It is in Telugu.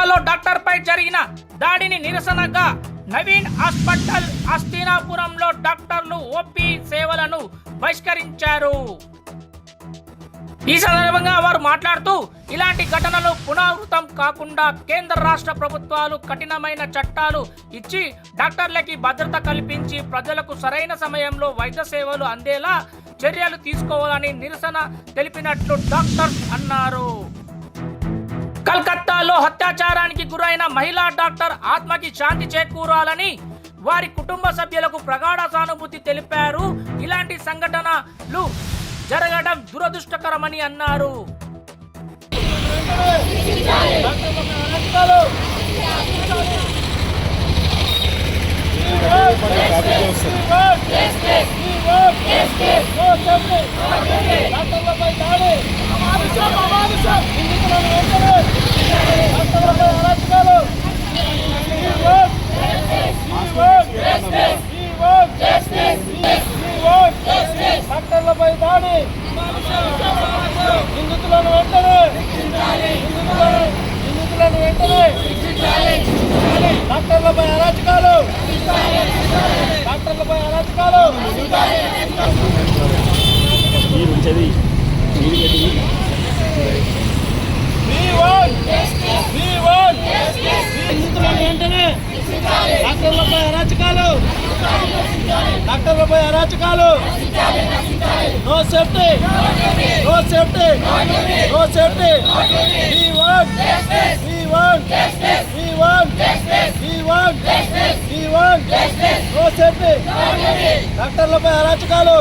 కలకత్తాలో డాక్టర్పై జరిగిన దాడిని నిరసనగా నవీన్ హాస్పిటల్ హస్తినాపురంలో డాక్టర్లు ఓపీ సేవలను బహిష్కరించారు. ఈ సందర్భంగా వారు మాట్లాడుతూ ఇలాంటి ఘటనలు పునరావృతం కాకుండా కేంద్ర రాష్ట్ర ప్రభుత్వాలు కఠినమైన చట్టాలు ఇచ్చి డాక్టర్లకి భద్రత కల్పించి ప్రజలకు సరైన సమయంలో వైద్య సేవలు అందేలా చర్యలు తీసుకోవాలని నిరసన తెలిపినట్లు డాక్టర్స్ అన్నారు. కలకత్తాలో అత్యాచారానికి గురైన మహిళా డాక్టర్ ఆత్మకి శాంతి చేకూరాలని వారి కుటుంబ సభ్యులకు ప్రగాఢ సానుభూతి తెలిపారు. ఇలాంటి సంఘటనలు జరగడం దురదృష్టకరమని అన్నారు. డాక్టర్లపై దాడి, నిందితులను వెంటనే డాక్టర్లపై అరాచకాలు నిందితులను వెంటనే డాక్టర్లపై అరాచకాలు నో సేఫ్టీ నో సేఫ్టీ డాక్టర్లపై అరాచకాలు